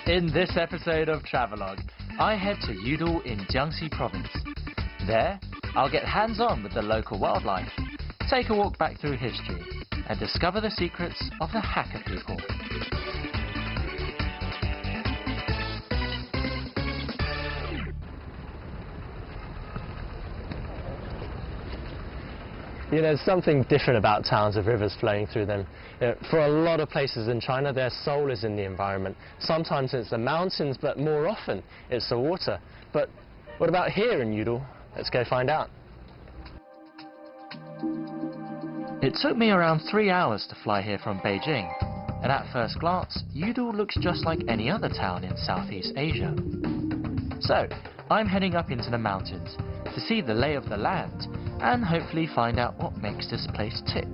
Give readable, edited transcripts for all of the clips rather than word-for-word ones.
In this episode of Travelogue, I head to Yudu in Jiangxi province. There, I'll get hands-on with the local wildlife, take a walk back through history, and discover the secrets of the Hakka people. You know, there's something different about towns with rivers flowing through them. You know, for a lot of places in China, their soul is in the environment. Sometimes it's the mountains, but more often it's the water. But what about here in Yudu? Let's go find out. It took me around 3 hours to fly here from Beijing, and at first glance, Yudu looks just like any other town in Southeast Asia. So, I'm heading up into the mountains to see the lay of the land and hopefully find out what makes this place tick.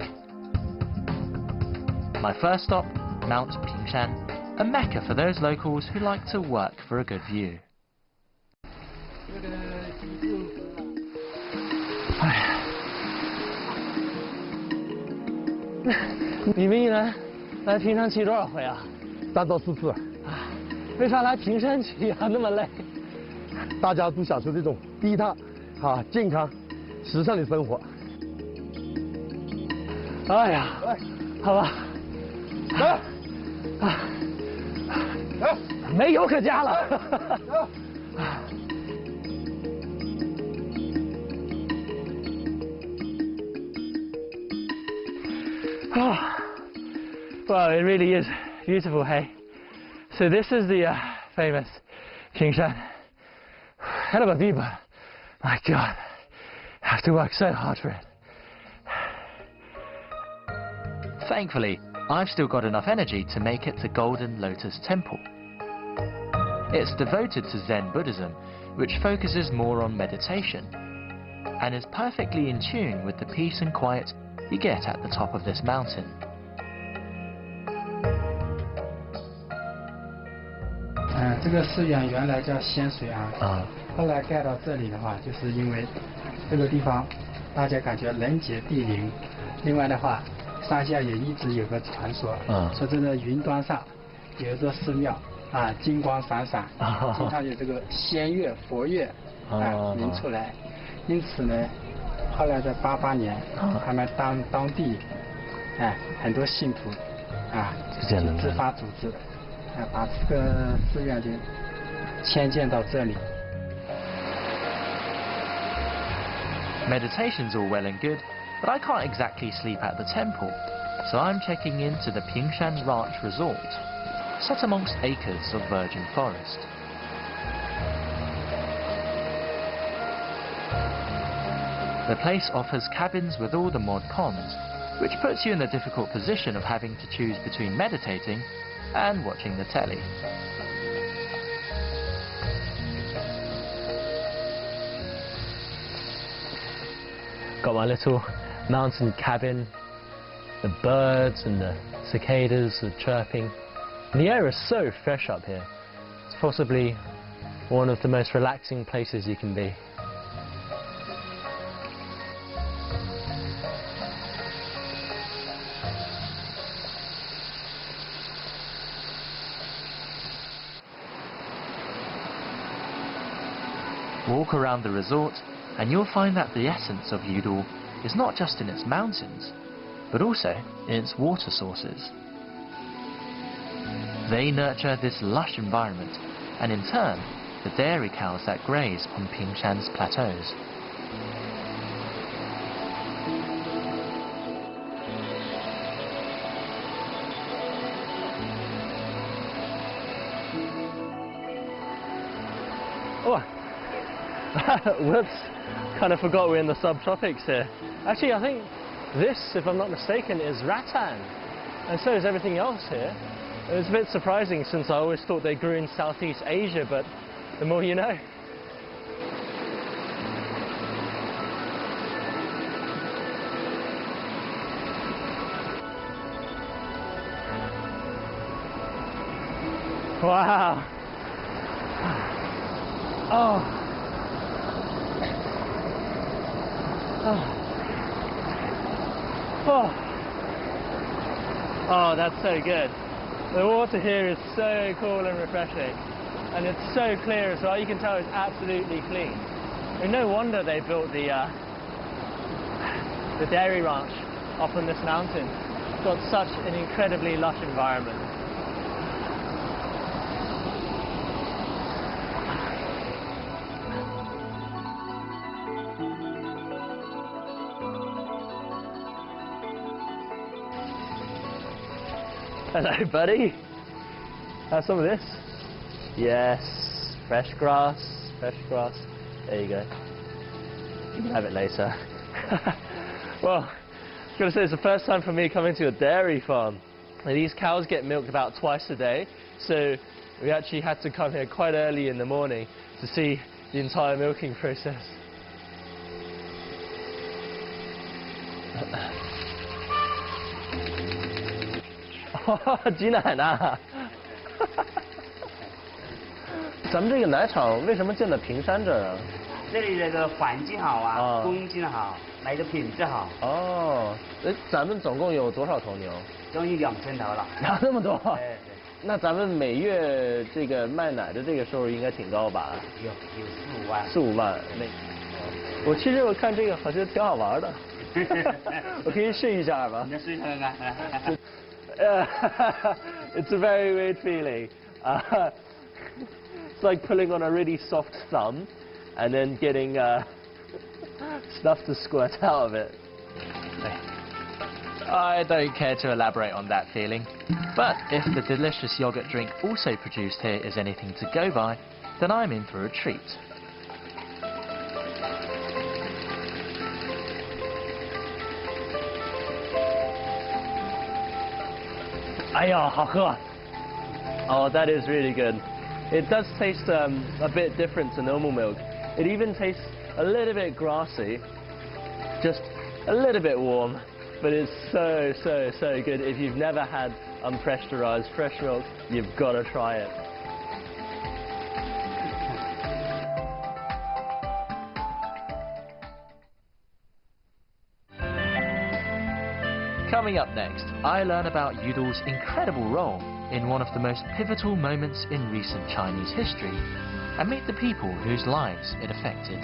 My first stop, Mount Pingshan, a mecca for those locals who like to work for a good view.你们一来平山骑多少回啊？3到4次。为啥来平山骑啊？那么累？大家都享受这种低碳、健康、时尚的生活。哎呀，好吧，来，没油可加了。Well, it really is beautiful, hey? So this is the famous Pingshan. Hell of a view, but my God, I have to work so hard for it. Thankfully, I've still got enough energy to make it to Golden Lotus Temple. It's devoted to Zen Buddhism, which focuses more on meditation, and is perfectly in tune with the peace and quiet you get at the top of this mountain. 这个寺院原来叫仙水庵，后来盖到这里的话，就是因为这个地方大家感觉人杰地灵，另外的话，山下也一直有个传说，说这个云端上有一座寺庙金光闪闪，经常有这个仙乐佛乐鸣出来，因此呢，后来在88年，他们当地很多信徒自发组织。把这个寺院的迁建到这里。 Meditation's all well and good, but I can't exactly sleep at the temple, so I'm checking into the Pingshan Ranch Resort, set amongst acres of virgin forest. The place offers cabins with all the mod cons, which puts you in the difficult position of having to choose between meditating and watching the telly. Got my little mountain cabin, the birds and the cicadas are chirping. And the air is so fresh up here. It's possibly one of the most relaxing places you can be. Walk around the resort and you'll find that the essence of Yudu is not just in its mountains, but also in its water sources. They nurture this lush environment and in turn the dairy cows that graze on Pingshan's plateaus. Oh. Whoops, kind of forgot we're in the subtropics here. Actually, I think this, if I'm not mistaken, is rattan, and so is everything else here. It was a bit surprising since I always thought they grew in Southeast Asia, but the more you know. Wow. Oh. Oh, that's so good. The water here is so cool and refreshing, and it's so clear as well. You can tell it's absolutely clean. And no wonder they built the dairy ranch up on this mountain. It's got such an incredibly lush environment. Hello, buddy. Have some of this? Yes. Fresh grass. Fresh grass. There you go. You can have it later. Well, I was going to say, it's the first time for me coming to a dairy farm. And these cows get milked about twice a day, so we actually had to come here quite early in the morning to see the entire milking process.挤奶呢？咱们这个奶厂为什么建在平山这儿啊？这里这个环境好啊，风景好，奶的品质好。哦，咱们总共有多少头牛？终于2000头了。那么多？对。那咱们每月这个卖奶的这个收入应该挺高吧？有4、5万。4、5万那。其实我看这个好像挺好玩的。我可以试一下吗？你试一下看看。It's a very weird feeling. It's like pulling on a really soft thumb and then getting stuff to squirt out of it. I don't care to elaborate on that feeling, but if the delicious yogurt drink also produced here is anything to go by, then I'm in for a treat. Oh, that is really good. It does taste a bit different to normal milk. It even tastes a little bit grassy, just a little bit warm, but it's so, so, so good. If you've never had unpressurized fresh milk, you've got to try it. Coming up next, I learn about Yudu's incredible role in one of the most pivotal moments in recent Chinese history, and meet the people whose lives it affected.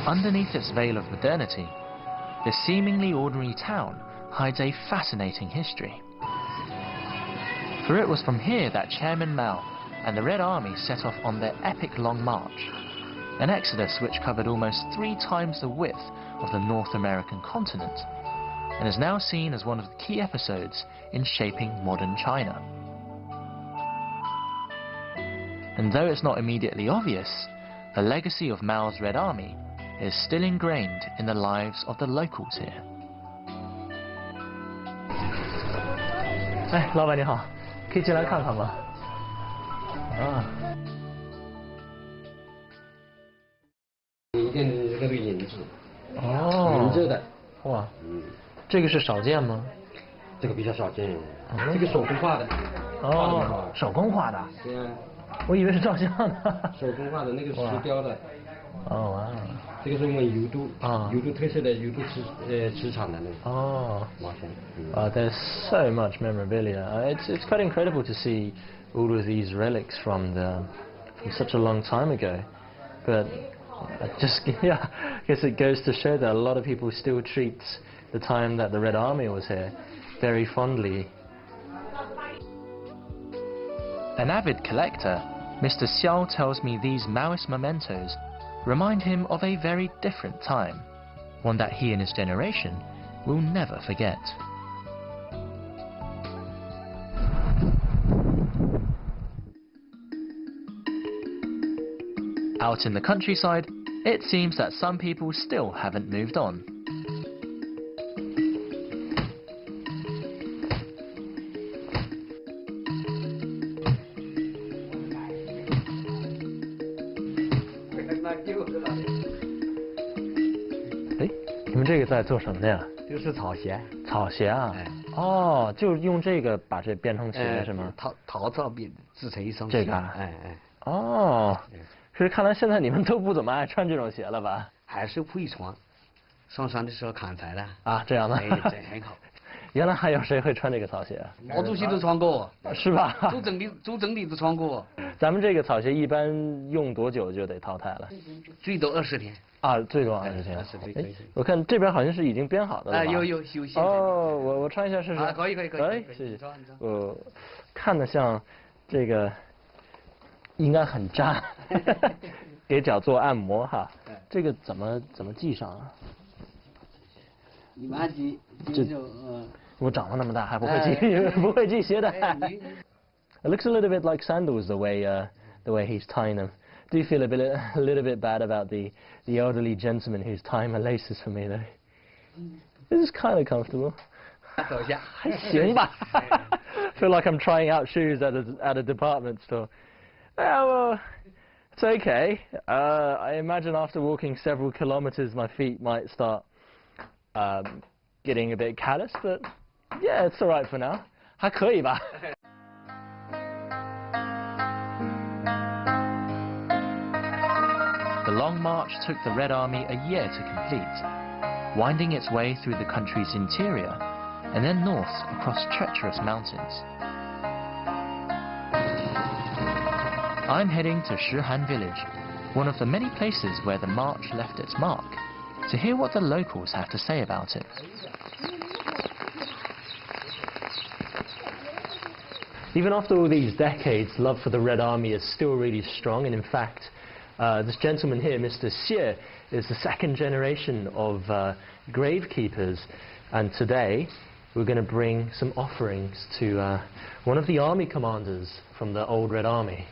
Underneath its veil of modernity, this seemingly ordinary town hides a fascinating history. For it was from here that Chairman Mao and the Red Army set off on their epic long march, an exodus which covered almost 3 times the width of the North American continent, and is now seen as one of the key episodes in shaping modern China. And though it's not immediately obvious, the legacy of Mao's Red Army is still ingrained in the lives of the locals here. 哎，老板你好，可以进来看看吗？啊。一件这个银子。哦。银质的。哇。这个是少见吗？这个比较少见。这个手工画的。哦，手工画的。对啊。我以为是照相的。手工画的那个石雕的。哦哇。这个是我们油都特色的油都磁场的那个。哦。瓦片。There's so much memorabilia. It's quite incredible to see all of these relics from such a long time ago. But I guess it goes to show that a lot of people still treat the time that the Red Army was here very fondly. An avid collector, Mr. Xiao tells me these Maoist mementos remind him of a very different time, one that he and his generation will never forget. Out in the countryside, it seems that some people still haven't moved on. 们这个在做什么的呀？这是草鞋。草鞋啊？哦，就用这个把这编成鞋是吗？陶造编制成一双鞋。这个。哦，是看来现在你们都不怎么爱穿这种鞋了吧？还是会穿，上山的时候砍柴的。啊，这样的。这很好。原来还有谁会穿这个草鞋？毛主席都穿过，是吧？周总理都穿过。咱们这个草鞋一般用多久就得淘汰了？最多20天。啊，最多20天。20天。我看这边好像是已经编好的了吧？有。哦，我穿一下试试。可以。谢谢。我看得像这个，应该很扎，给脚做按摩哈。这个怎么系上啊？你慢系，我长了那么大还不会系不会系鞋带。It looks a little bit like sandals the way he's tying them. Do you feel a little bit bad about the elderly gentleman who's tying my laces for me though? This is kind of comfortable. 走一下，还行吧。Feel like I'm trying out shoes at a department store. Well, it's okay. I imagine after walking several kilometers, my feet might start getting a bit callous, but yeah, it's all right for now. 还可以吧。The long march took the Red Army a year to complete, winding its way through the country's interior and then north across treacherous mountains. I'm heading to Shihan village, one of the many places where the march left its mark, to hear what the locals have to say about it. Even after all these decades, love for the Red Army is still really strong, and in fact, this gentleman here, Mr. Xie, is the second generation of gravekeepers, and today we're going to bring some offerings to one of the army commanders from the old Red Army.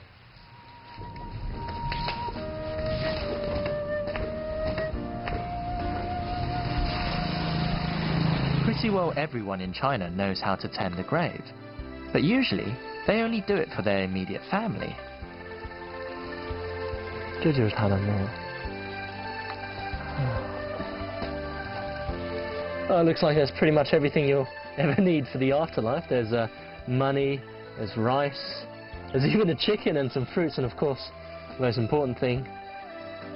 Pretty well everyone in China knows how to tend a grave, but usually they only do it for their immediate family. 这就是他的墓。Looks like there's pretty much everything you'll ever need for the afterlife. There's money, there's rice, there's even a chicken and some fruits, and of course, the most important thing,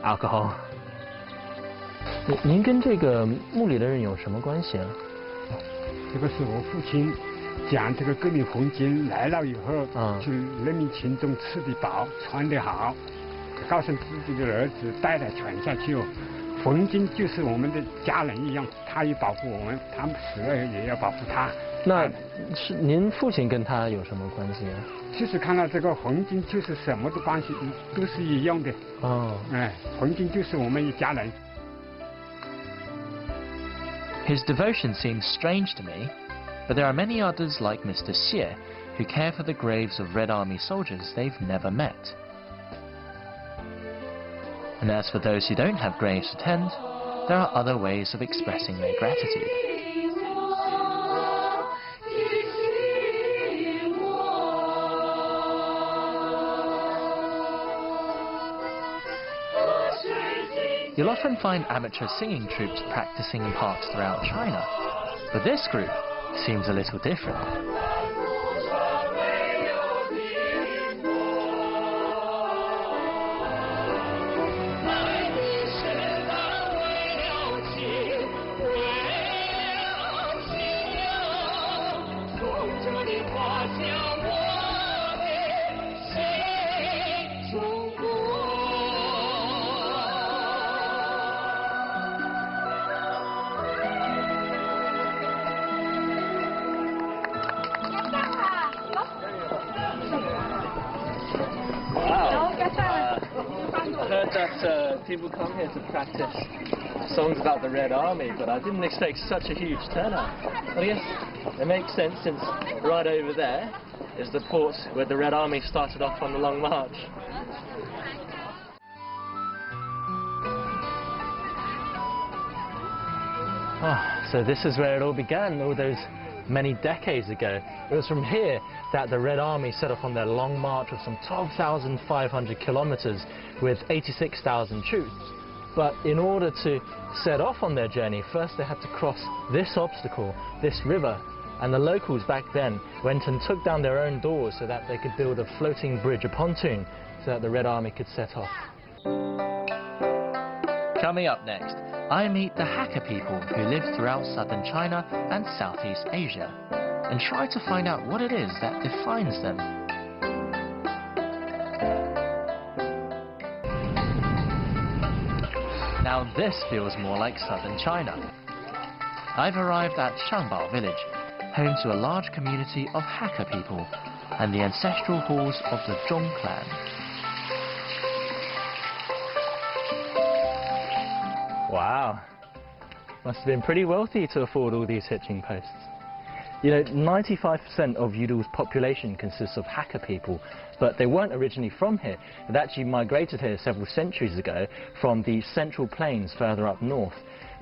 alcohol. 您跟这个墓里的人有什么关系啊？这个是我父亲讲这个革命红军来了以后，就人民群众吃得饱，穿得好，告诉自己的儿子代代传下去哦。红军就是我们的家人一样，他也保护我们，他们死了也要保护他。那是您父亲跟他有什么关系啊？就是看到这个红军就是什么的关系都是一样的。哦，哎，红军就是我们一家人。His devotion seems strange to me, but there are many others like Mr. Xie who care for the graves of Red Army soldiers they've never met. And as for those who don't have graves to tend, there are other ways of expressing their gratitude. You'll often find amateur singing troops practicing in parks throughout China, but this group seems a little different. People come here to practice songs about the Red Army, but I didn't expect such a huge turnout. But I guess it makes sense since right over there is the port where the Red Army started off on the Long March. So this is where it all began, all those many decades ago. It was from here that the Red Army set off on their long march of some 12,500 kilometers with 86,000 troops. But in order to set off on their journey, first they had to cross this obstacle, this river, and the locals back then went and took down their own doors so that they could build a floating bridge, a pontoon, so that the Red Army could set off. Coming up next, I meet the Hakka people who live throughout southern China and Southeast Asia and try to find out what it is that defines them. Now this feels more like southern China. I've arrived at Shangbao village, home to a large community of Hakka people and the ancestral halls of the Zhong clan. Wow, must have been pretty wealthy to afford all these hitching posts. You know, 95% of Yudu's population consists of Hakka people, but they weren't originally from here. They actually migrated here several centuries ago from the central plains further up north.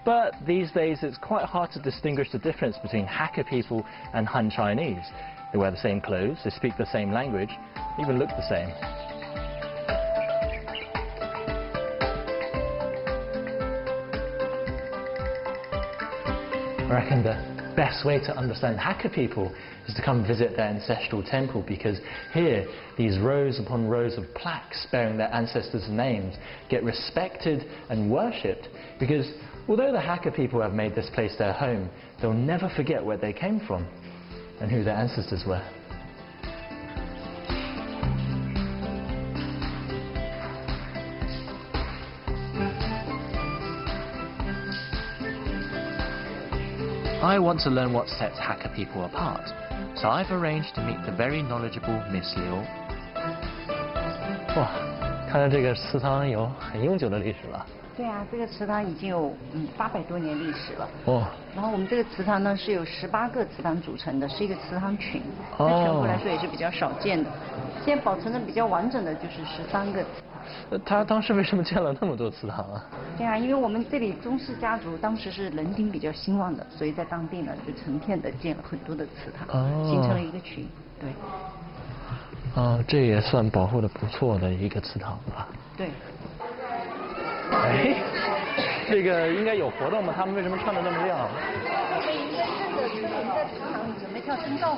But these days it's quite hard to distinguish the difference between Hakka people and Han Chinese. They wear the same clothes, they speak the same language, even look the same. I reckon the best way to understand Hakka people is to come visit their ancestral temple, because here these rows upon rows of plaques bearing their ancestors' names get respected and worshipped, because although the Hakka people have made this place their home, they'll never forget where they came from and who their ancestors were. I want to learn what sets Hakka people apart, so I've arranged to meet the very knowledgeable Miss Liu. 哇，看来这个祠堂有很悠久的历史了。对啊，这个祠堂已经有800多年历史了。哦。然后我们这个祠堂呢是有18个祠堂组成的，是一个祠堂群。在全国来说也是比较少见的。现在保存的比较完整的就是13个。他当时为什么建了那么多祠堂啊？对啊，因为我们这里宗室家族当时是人丁比较兴旺的，所以在当地呢就成片的建了很多的祠堂，形成了一个群。对。这也算保护的不错的一个祠堂吧。对。哎，这个应该有活动吗？他们为什么穿得那么亮？我们在祠堂里准备跳征兆舞。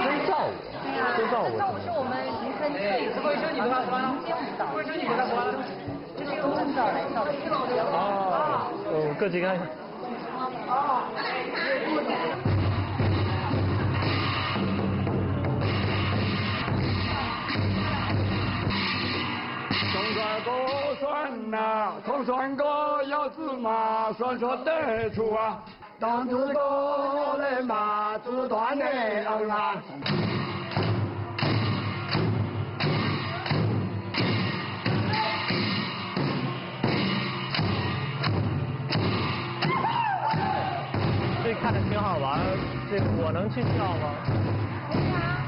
征兆舞。对啊。征兆舞是我们民间最民间舞蹈，就是用征兆来跳的。各级看一下。哥算呐，从算哥要子嘛，算说得出啊，当自个的嘛，自断的啊。这看着挺好玩，这我能去跳吗？可以啊。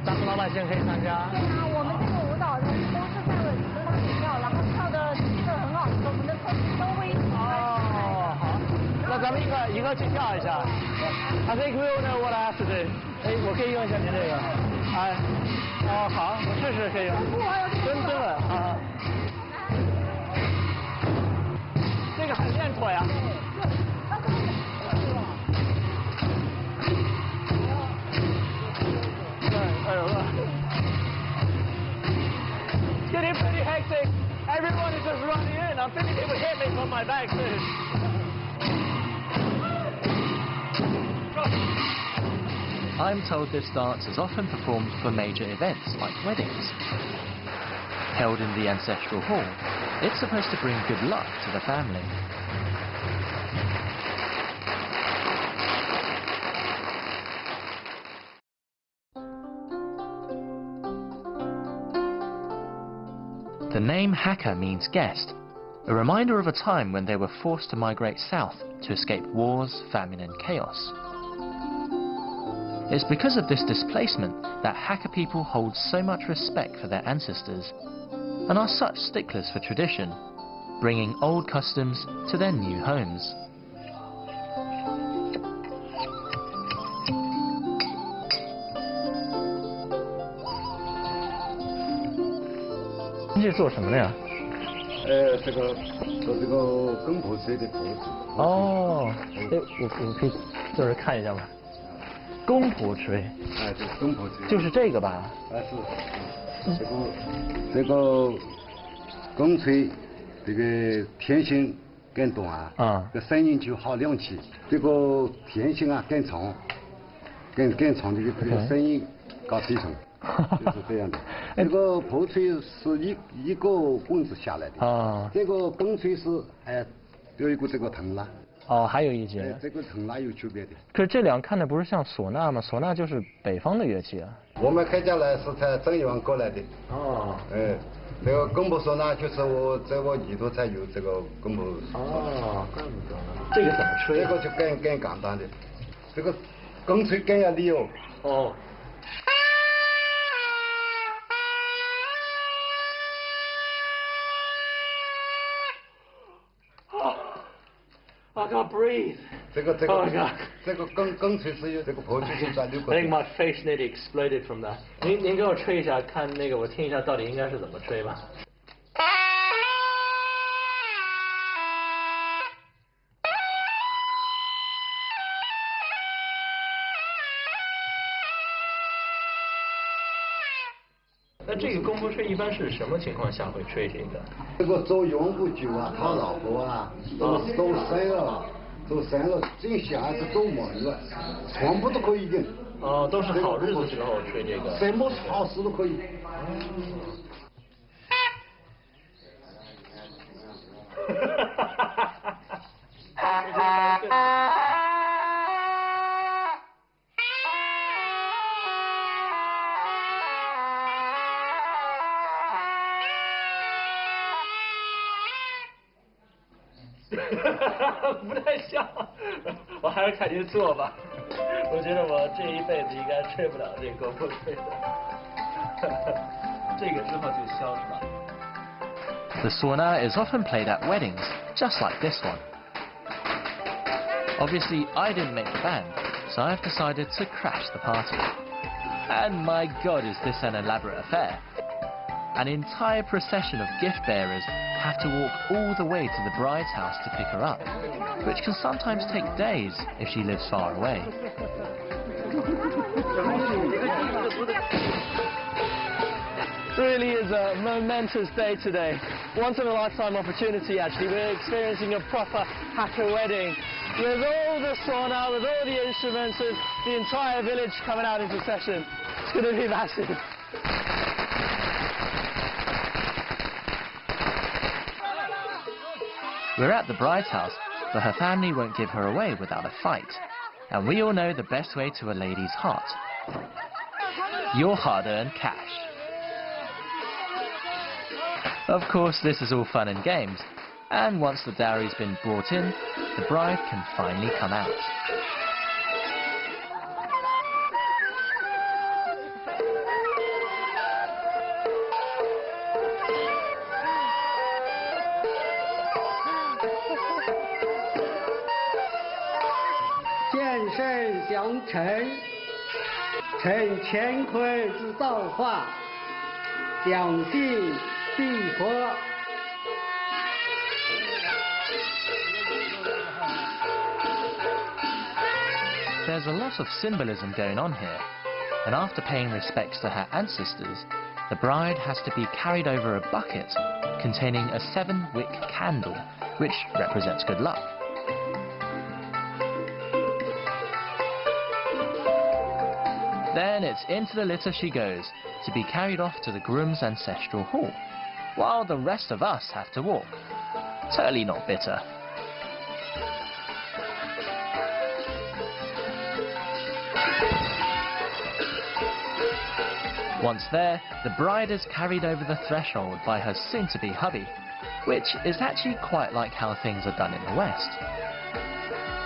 咱们老百姓可以参加。对啊，我们这个舞蹈都是在祠堂里跳，然后跳的气氛很好，我们的特色都会一起。哦，好，那咱们一个去跳一下。I think we know what I have to do。哎，我可以用一下您这个。哎，好，我试试可以。真的啊。这个很练腿啊。Getting pretty hectic. Everyone is just running in. I'm thinking it would hit me from my back too. I'm told this dance is often performed for major events like weddings. Held in the ancestral hall, it's supposed to bring good luck to the family. The name Hakka means guest, a reminder of a time when they were forced to migrate south to escape wars, famine and chaos. It's because of this displacement that Hakka people hold so much respect for their ancestors and are such sticklers for tradition, bringing old customs to their new homes. 这个做这个跟破吹的破子。哦，哎，我可以坐着看一下吗？公婆吹。哎，对，跟破吹。就是这个吧？哎是，这个公吹，这个天线更短，这声音就好亮起。这个天线啊更长，更长的这个声音高提升。就是这样的，这个破吹是一个棍子下来的啊，这个公吹是有一个这个藤拉。哦，还有一节。这个藤拉有区别的。可是这两看的不是像唢呐吗？唢呐就是北方的乐器啊。我们客家来是在正源过来的。哦。这个公婆唢呐就是我在我里头才有这个公婆。哦，怪不得呢。这个怎么吹？这个就更简单的，这个公吹更要利哦。哦。I can't breathe. 这个更吹是有这个破吹是在6个。I think my face nearly exploded from that. 您给我吹一下，看那个我听一下到底应该是怎么吹吧。那这个公婆吹一般是什么情况下会吹这个？这个做永不久啊，讨老婆啊，都生了，这小孩子都满了，全部都可以用。哦，都是好日子时候吹这个。什么好事都可以。不太像，我还是看您做吧。我觉得我这一辈子应该吹不了这个公吹的，这个之后就消失了。The sauna is often played at weddings, just like this one. Obviously, I didn't make the band, so I've decided to crash the party. And my god, is this an elaborate affair. An entire procession of gift bearers have to walk all the way to the bride's house to pick her up, which can sometimes take days if she lives far away. Really is a momentous day today. Once in a lifetime opportunity actually. We're experiencing a proper Hakka wedding with all the sauna, with all the instruments, with the entire village coming out in procession. It's going to be massive. We're at the bride's house, but her family won't give her away without a fight. And we all know the best way to a lady's heart. Your hard-earned cash. Of course, this is all fun and games, and once the dowry's been brought in, the bride can finally come out. There's a lot of symbolism going on here, and after paying respects to her ancestors, the bride has to be carried over a bucket containing a 7-wick candle, which represents good luck. Then it's into the litter she goes, to be carried off to the groom's ancestral hall, while the rest of us have to walk. Totally not bitter. Once there, the bride is carried over the threshold by her soon-to-be hubby, which is actually quite like how things are done in the West.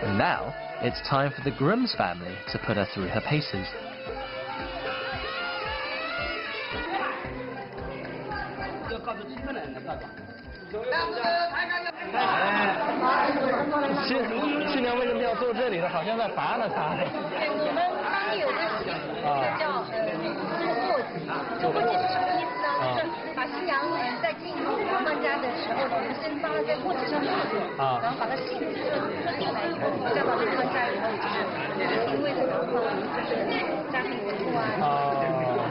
And now, it's time for the groom's family to put her through her paces.新娘为什么要坐这里呢？好像在拔了她。我们当地有个习俗叫做货子，做货子什么意思呢？就是把新娘带进入他们家的时候，我们先放在锅子上热过，然后把它醒热起来以后，再把它端家以后，就是因为这个的话，我们就是家庭主妇啊。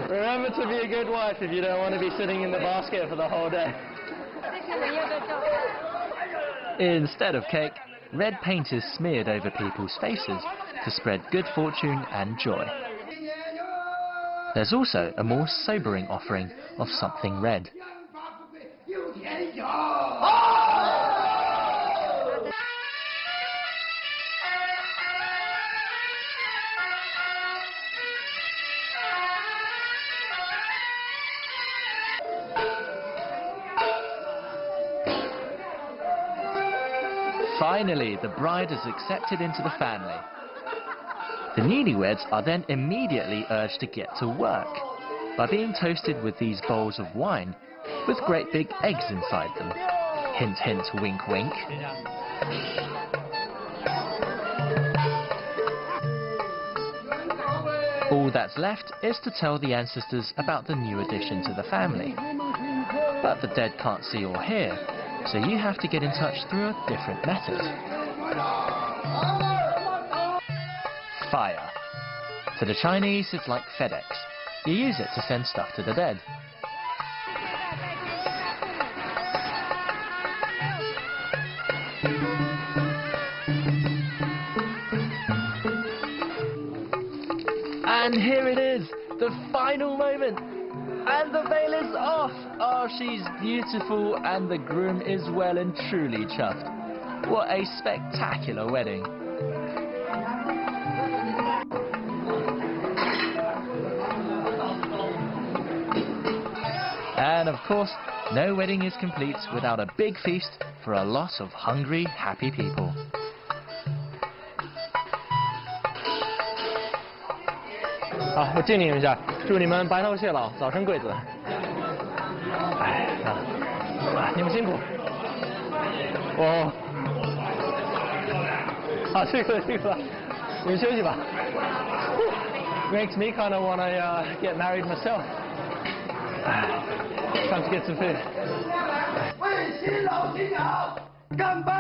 Remember to be a good wife if you don't want to be sitting in the basket for the whole day. Instead of cake, red paint is smeared over people's faces to spread good fortune and joy. There's also a more sobering offering of something red. Finally, the bride is accepted into the family. The newlyweds are then immediately urged to get to work by being toasted with these bowls of wine with great big eggs inside them. Hint, hint, wink, wink. All that's left is to tell the ancestors about the new addition to the family. But the dead can't see or hear, so you have to get in touch through a different method. Fire. To the Chinese, it's like FedEx. You use it to send stuff to the dead. And here it is, the final moment. And the veil is off! Oh, she's beautiful and the groom is well and truly chuffed. What a spectacular wedding. And of course, no wedding is complete without a big feast for a lot of hungry, happy people. Ah, 我敬你们一下，祝你们白头偕老，早生贵子。哎，你们辛苦。哦，好，辛苦了，辛苦了，你们休息吧。Makes me kind of wanna get married myself. Time to get some food. 为新老新娘干杯！